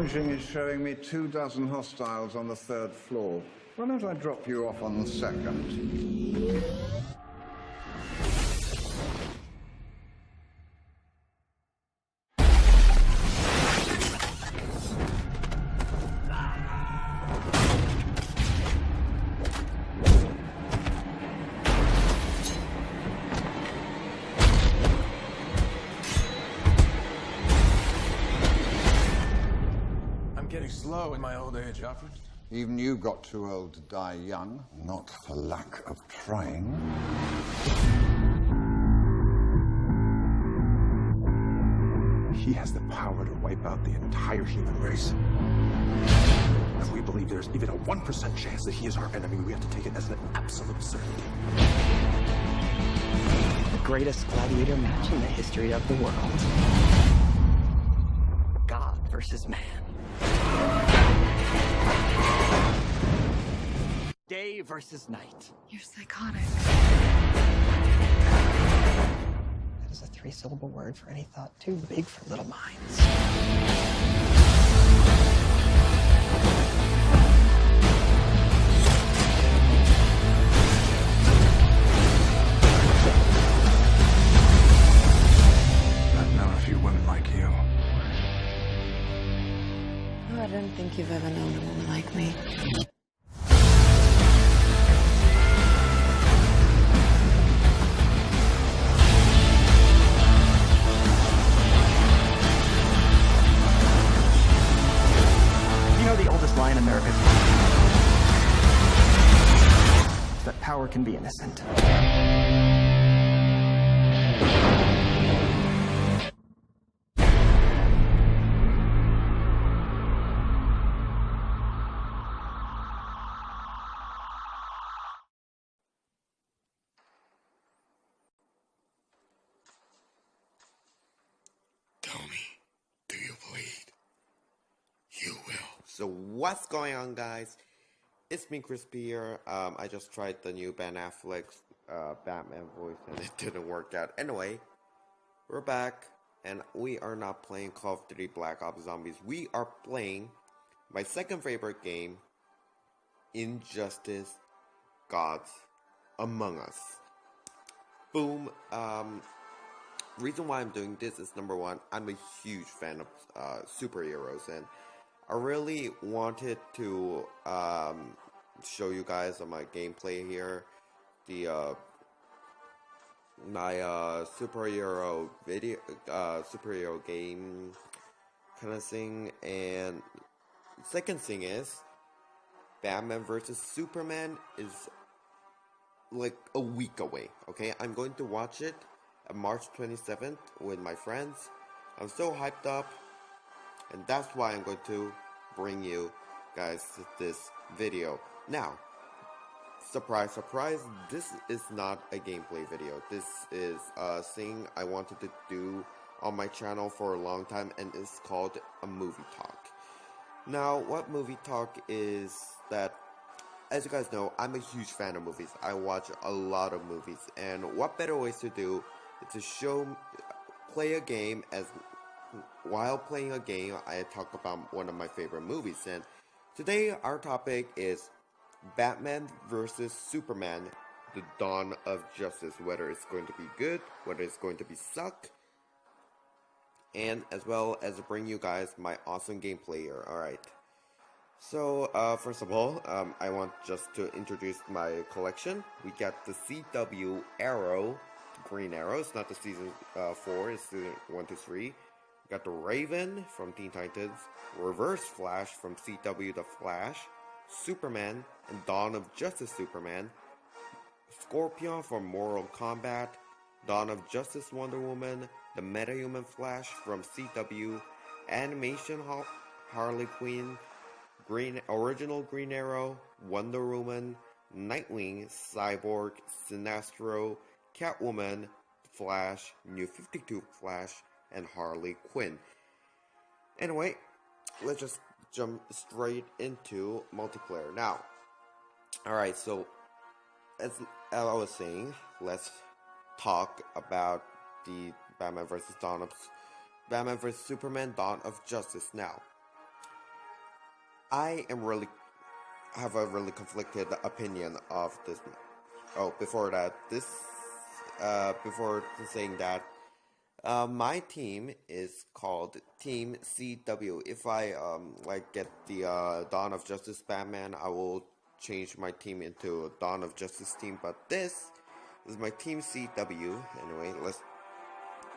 imaging is showing me 24 hostiles on the 3rd floor. Why don't I drop you off on the 2nd? Getting slow in my old age, Alfred. Even you got too old to die young, not for lack of trying. He has the power to wipe out the entire human race. If we believe there's even a 1% chance that he is our enemy, we have to take it as an absolute certainty. The greatest gladiator match in the history of the world. God versus man. Day versus night. You're psychotic. That is a 3-syllable word for any thought too big for little minds. I've known a few women like you. Oh, I don't think you've ever known a woman like me. You know the oldest lie in America is that power can be innocent. Tell me, do you bleed? You will. So what's going on, guys? It's me, Crispy here. I just tried the new Ben Affleck's Batman voice and it didn't work out. Anyway, we're back and we are not playing Call of Duty Black Ops Zombies. We are playing my second favorite game, Injustice: Gods Among Us. Boom. Reason why I'm doing this is, number one, I'm a huge fan of superheroes, and I really wanted to show you guys on my gameplay here the my superhero video, superhero game kind of thing. And second thing is, Batman vs Superman is like a week away. Okay, I'm going to watch it on March 27th with my friends. I'm so hyped up, and that's why I'm going to bring you guys this video. Now, surprise, surprise, this is not a gameplay video. This is a thing I wanted to do on my channel for a long time, and it's called a movie talk. Now, what movie talk is that, as you guys know, I'm a huge fan of movies. I watch a lot of movies, and what better ways to do is to play a game, as while playing a game, I talk about one of my favorite movies. And today, our topic is Batman vs Superman: The Dawn of Justice. Whether it's going to be good, whether it's going to be suck, and as well as bring you guys my awesome gameplay here. Alright. So, first of all, I want just to introduce my collection. We got the CW Arrow, Green Arrow. It's not the season 4, it's season 1 to 3. We got the Raven from Teen Titans, Reverse Flash from CW The Flash, Superman and Dawn of Justice Superman, Scorpion from Mortal Kombat, Dawn of Justice Wonder Woman, the Metahuman Flash from CW, Animation Harley Quinn, Original Green Arrow, Wonder Woman, Nightwing, Cyborg, Sinestro, Catwoman, Flash, New 52 Flash, and Harley Quinn. Anyway, let's just jump straight into multiplayer. Now, alright, so as I was saying, let's talk about the Batman vs Superman: Dawn of Justice. Now, I have a really conflicted opinion of this. Oh, before that, before saying that, my team is called Team CW. If I get the Dawn of Justice Batman, I will change my team into a Dawn of Justice team. But this is my Team CW. Anyway, let's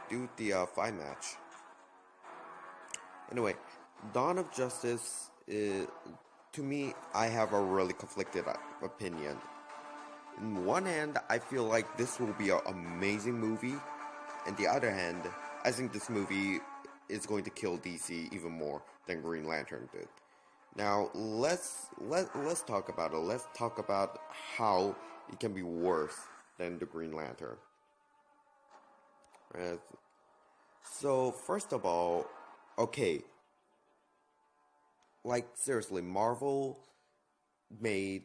do the fight match. Anyway, Dawn of Justice is, to me, I have a really conflicted opinion. On one hand, I feel like this will be an amazing movie. On the other hand, I think this movie is going to kill DC even more than Green Lantern did. Now, let's talk about it. Let's talk about how it can be worse than the Green Lantern. So, first of all, okay, like seriously, Marvel made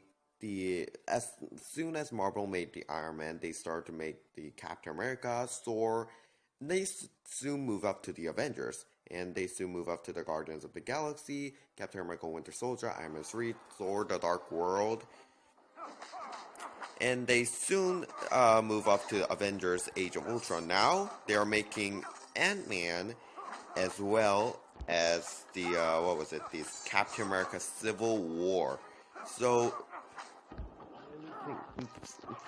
as soon as Marvel made the Iron Man, they started to make the Captain America, Thor. They soon move up to the Avengers, and they soon move up to the Guardians of the Galaxy, Captain America, Winter Soldier, Iron Man 3, Thor: The Dark World, and they soon move up to Avengers: Age of Ultron. Now they are making Ant-Man as well as the the Captain America: Civil War. So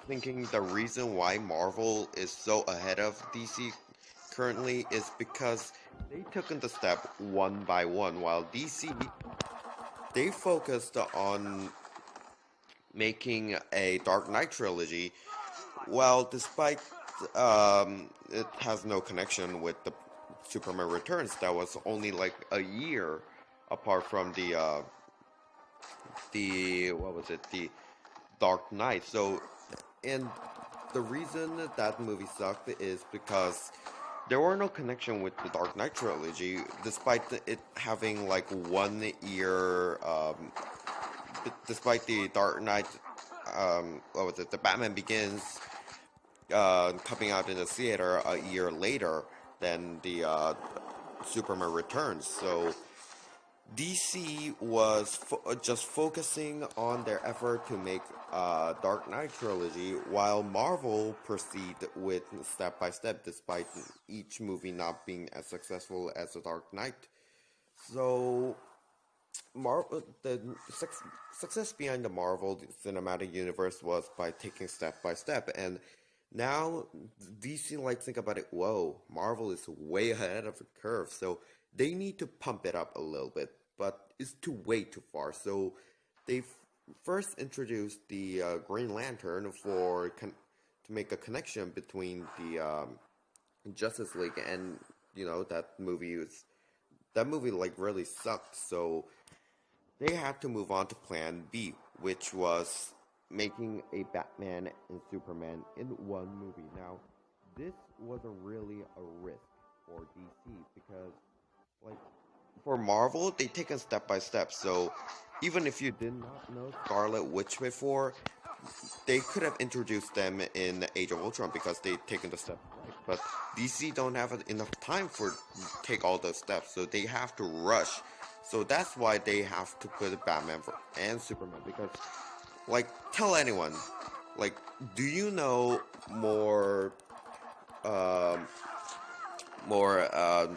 thinking the reason why Marvel is so ahead of DC currently is because they took the step one by one, while DC, they focused on making a Dark Knight trilogy. Well, despite it has no connection with the Superman Returns, that was only like a year apart from the the Dark Knight. So, and the reason that movie sucked is because there were no connection with the Dark Knight trilogy, despite it having like 1 year. Despite the Dark Knight, the Batman Begins, coming out in the theater a year later than the Superman Returns. So DC was just focusing on their effort to make Dark Knight trilogy, while Marvel proceeded with step by step, despite each movie not being as successful as the Dark Knight. So, the success behind the Marvel Cinematic Universe was by taking step by step, and now DC think about it. Whoa, Marvel is way ahead of the curve, so they need to pump it up a little bit, but it's way too far. So they first introduced the Green Lantern to make a connection between the Justice League, and that movie really sucked. So they had to move on to Plan B, which was making a Batman and Superman in one movie. Now, this was really a risk for DC because, for Marvel, they take it step by step. So even if you did not know Scarlet Witch before, they could have introduced them in Age of Ultron because they've taken the step. Right? But DC don't have enough time to take all those steps, so they have to rush. So that's why they have to put Batman and Superman, because, tell anyone, do you know more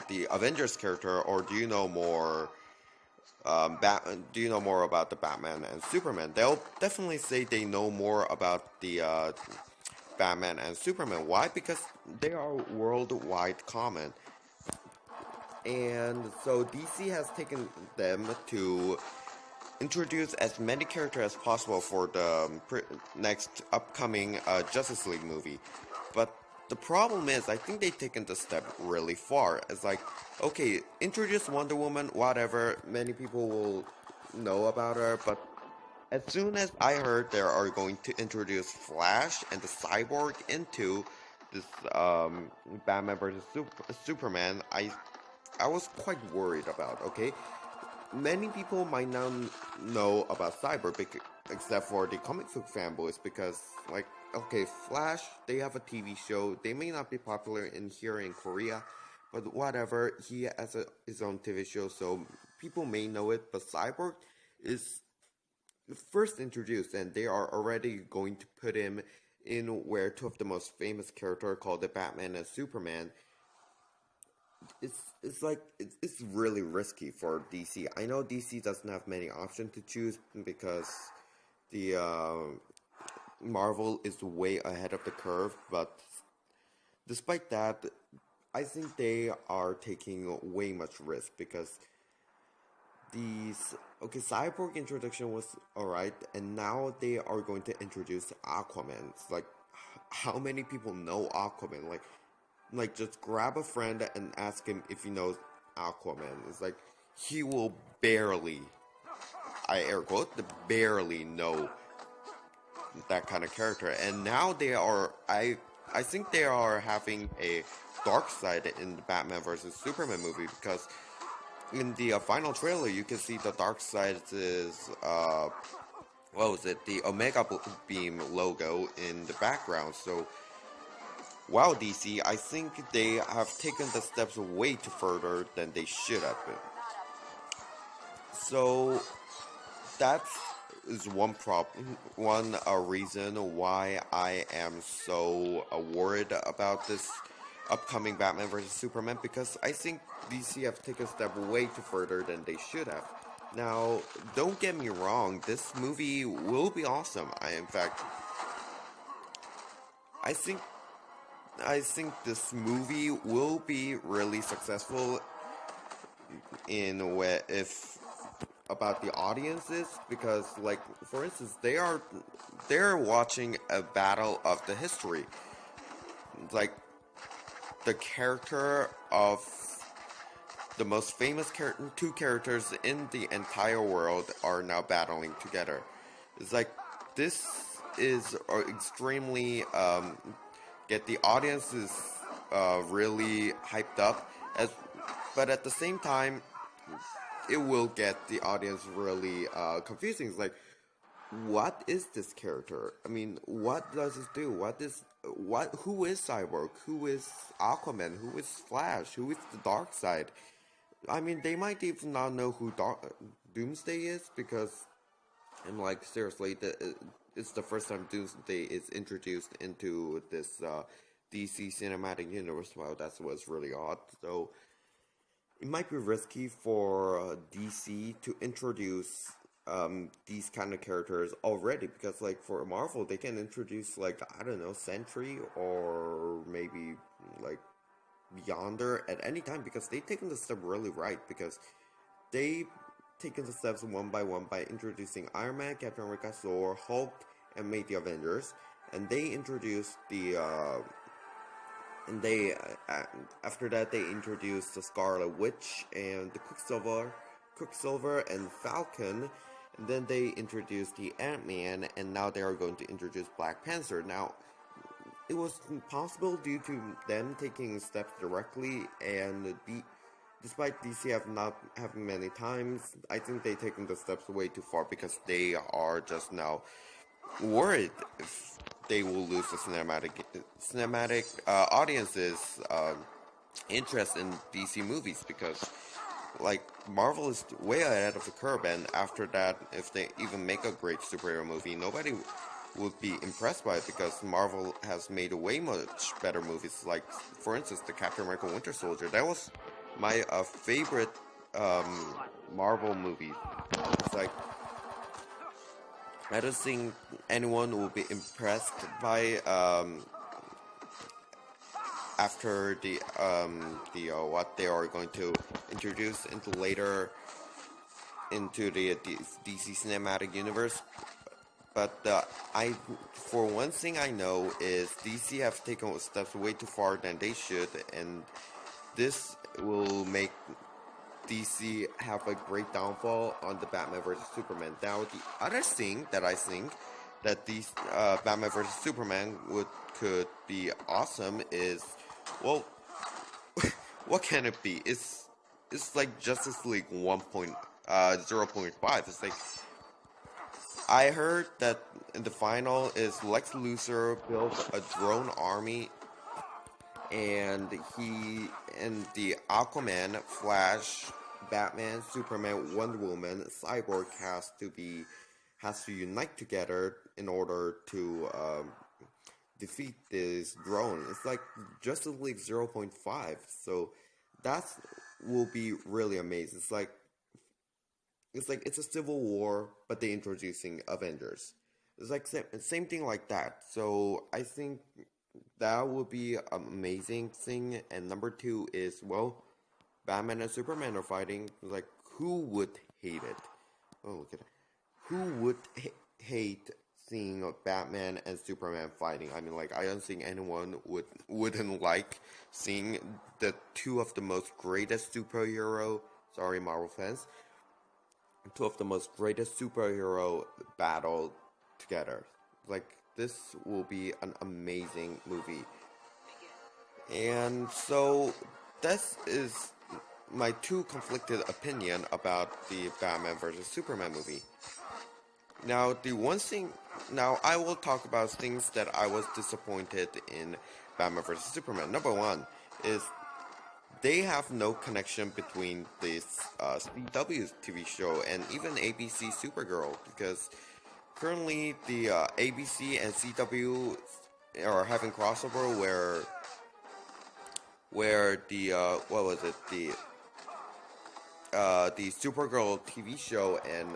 the Avengers character, or do you know more do you know more about the Batman and Superman? They'll definitely say they know more about the Batman and Superman. Why? Because they are worldwide common. And so DC has taken them to introduce as many characters as possible for the next upcoming Justice League movie. But the problem is, I think they've taken the step really far. It's okay, introduce Wonder Woman, whatever, many people will know about her, but as soon as I heard they are going to introduce Flash and the Cyborg into this Batman vs. Superman, I was quite worried about, okay? Many people might not know about Cyborg, except for the comic book fanboys, because, okay, Flash, they have a TV show. They may not be popular here in Korea, but whatever. He has his own TV show, so people may know it. But Cyborg is first introduced, and they are already going to put him in where two of the most famous characters called the Batman and Superman. It's really risky for DC. I know DC doesn't have many options to choose because the Marvel is way ahead of the curve, but despite that, I think they are taking way much risk because Cyborg introduction was alright, and now they are going to introduce Aquaman. It's like, how many people know Aquaman? Like just grab a friend and ask him if he knows Aquaman. It's like, he will barely, I air quote, barely know that kind of character. And now they are, I think they are having a dark side in the Batman vs. Superman movie, because in the final trailer you can see the dark side is, what was it, the Omega Beam logo in the background. So, wow, DC, I think they have taken the steps way too further than they should have been. So, that is one reason why I am so worried about this upcoming Batman vs. Superman, because I think DC have taken a step way too further than they should have. Now, don't get me wrong, this movie will be awesome. I think this movie will be really successful in a way about the audiences, because, like, for instance, they're watching a battle of the history. Like, the character of the most famous two characters in the entire world are now battling together. It's like, this is extremely get the audiences really hyped up, but at the same time, it will get the audience really confusing. It's like, what is this character? I mean, what does it do? Who is Cyborg? Who is Aquaman? Who is Flash? Who is the Dark Side? I mean, they might even not know who Doomsday is, because I'm like, seriously, it's the first time Doomsday is introduced into this DC cinematic universe. Wow, that's what's really odd. So it might be risky for DC to introduce these kind of characters already, because, like, for Marvel, they can introduce, like, I don't know, Sentry or maybe like Yonder at any time, because they've taken the step really right, because they've taken the steps one by introducing Iron Man, Captain America, Thor, Hulk, and made the Avengers, and they introduced the after that they introduced the Scarlet Witch and the Quicksilver and Falcon, and then they introduced the Ant-Man, and now they are going to introduce Black Panther. Now, it was possible due to them taking steps directly, and despite DC not having many times, I think they've taken the steps way too far, because they are just now worried if they will lose the cinematic audiences interest in DC movies, because, like, Marvel is way ahead of the curve, and after that, if they even make a great superhero movie, nobody would be impressed by it, because Marvel has made way much better movies. Like, for instance, the Captain America Winter Soldier. That was my favorite Marvel movie. It's like, I don't think anyone will be impressed by after the what they are going to introduce into later into the DC cinematic universe. But for one thing I know is DC have taken steps way too far than they should, and this will make DC have a great downfall on the Batman vs. Superman. Now, the other thing that I think that these Batman vs. Superman could be awesome is, well, what can it be? It's like Justice League 0.5. It's like, I heard that in the final is Lex Luthor built a drone army, and the Aquaman, Flash, Batman, Superman, Wonder Woman, Cyborg has to unite together in order to defeat this drone. It's like Justice League 0.5. So that will be really amazing. It's a civil war, but they introducing Avengers. It's like same thing like that. So I think that would be an amazing thing. And number two is, well, Batman and Superman are fighting. Like, who would hate it? Oh, look at that. Who would hate seeing Batman and Superman fighting? I mean, like, I don't think anyone wouldn't like seeing the two of the most greatest superhero. Sorry, Marvel fans. Two of the most greatest superhero battle together. Like, this will be an amazing movie. And so this is my two conflicted opinion about the Batman vs Superman movie. Now I will talk about things that I was disappointed in Batman vs Superman. Number one is they have no connection between this CW TV show and even ABC Supergirl, because currently the ABC and CW are having crossover where the the Supergirl TV show and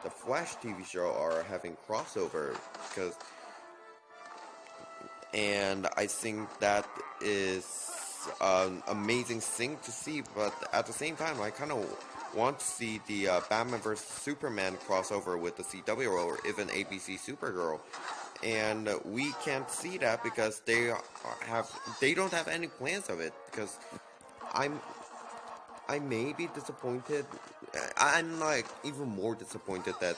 the Flash TV show are having crossover, and I think that is an amazing thing to see, but at the same time, I kind of want to see the Batman vs Superman crossover with the CW or even ABC Supergirl, and we can't see that because they don't have any plans of it. Because I may be disappointed. I'm like even more disappointed that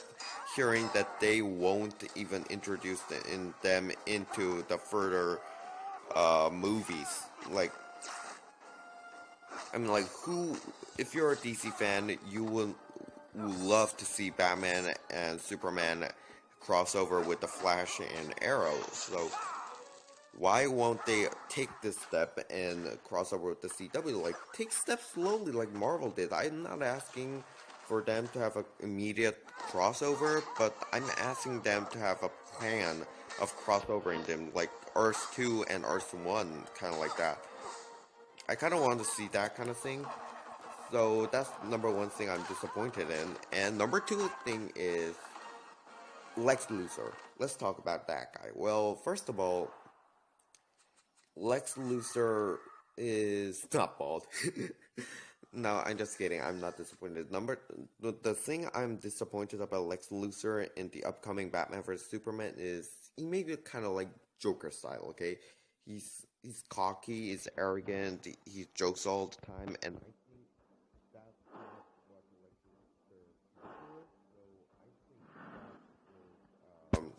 hearing that they won't even introduce them into the further movies. Like, I mean, like, if you're a DC fan, you will love to see Batman and Superman crossover with the Flash and Arrow. So why won't they take this step and cross over with the CW? Like, take steps slowly like Marvel did. I'm not asking for them to have an immediate crossover, but I'm asking them to have a plan of crossovering them, like Earth 2 and Earth 1, kind of like that. I kind of want to see that kind of thing. So that's number one thing I'm disappointed in. And number two thing is Lex Luthor. Let's talk about that guy. Well, first of all, Lex Luthor is not bald. No, I'm just kidding. I'm not disappointed. The thing I'm disappointed about Lex Luthor in the upcoming Batman vs Superman is he may be kind of like Joker style. Okay, he's cocky, he's arrogant, he jokes all the time, and I think that's not what Lex Luthor is. So I think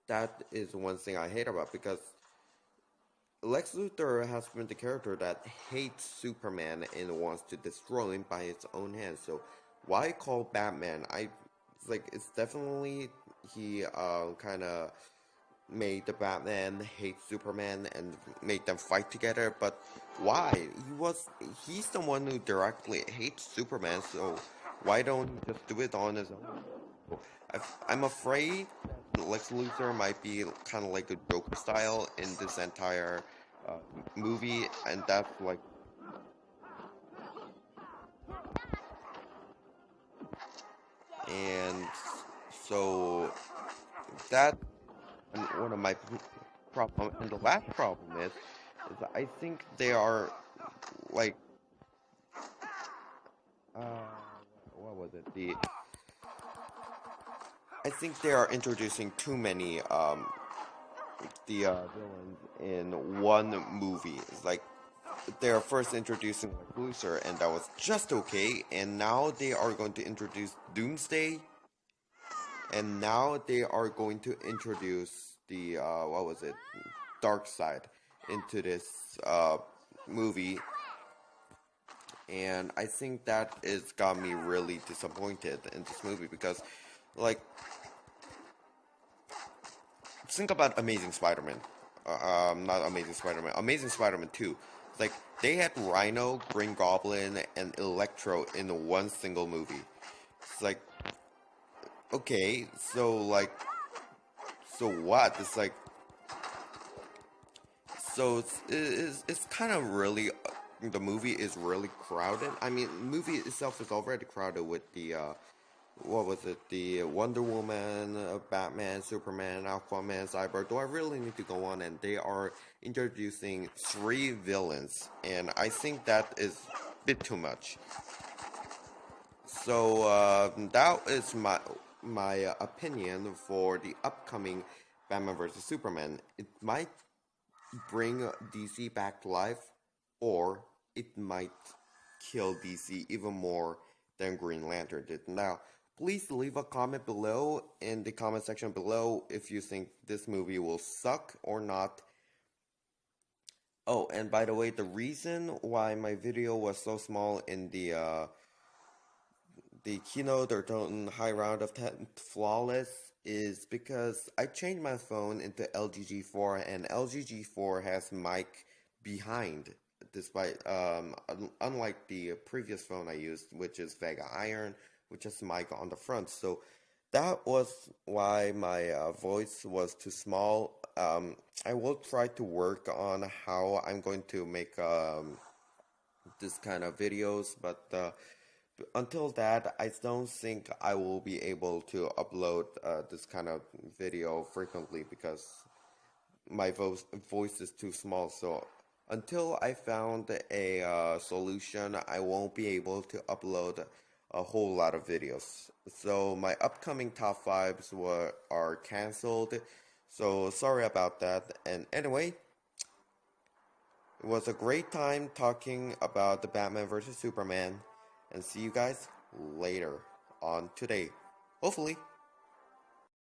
that is one thing I hate about, because Lex Luthor has been the character that hates Superman and wants to destroy him by its own hands. So why call Batman? It's definitely he kind of made the Batman hate Superman and make them fight together. But why? He's the one who directly hates Superman. So why don't he just do it on his own? I'm afraid Lex Luthor might be kind of like the Joker style in this entire movie, and that's like, and so that one of my problems. And the last problem is that I think they are like, what was it? I think they are introducing too many villains in one movie. It's like they are first introducing Luthor, and that was just okay, and now they are going to introduce Doomsday, and now they are going to introduce the Darkseid into this movie, and I think that is got me really disappointed in this movie, because like, think about Amazing Spider-Man. Not Amazing Spider-Man. Amazing Spider-Man 2. Like, they had Rhino, Green Goblin, and Electro in one single movie. It's like, okay, so like, so what? It's like, so it's kind of really, the movie is really crowded. I mean, the movie itself is already crowded with the, what was it? The Wonder Woman, Batman, Superman, Aquaman, Cyborg. Do I really need to go on? And they are introducing 3 villains, and I think that is a bit too much. So that is my opinion for the upcoming Batman vs Superman. It might bring DC back to life, or it might kill DC even more than Green Lantern did. Now, please leave a comment below in the comment section below if you think this movie will suck or not. Oh, and by the way, the reason why my video was so small in the keynote or high round of 10 flawless is because I changed my phone into LG G4, and LG G4 has mic behind, despite unlike the previous phone I used, which is Vega Iron, which has mic on the front. So that was why my voice was too small. I will try to work on how I'm going to make this kind of videos, but until that, I don't think I will be able to upload this kind of video frequently because my voice is too small. So until I found a solution, I won't be able to upload a whole lot of videos. So my upcoming top 5s are cancelled. So sorry about that. And anyway, it was a great time talking about the Batman vs Superman. And see you guys later on today. Hopefully.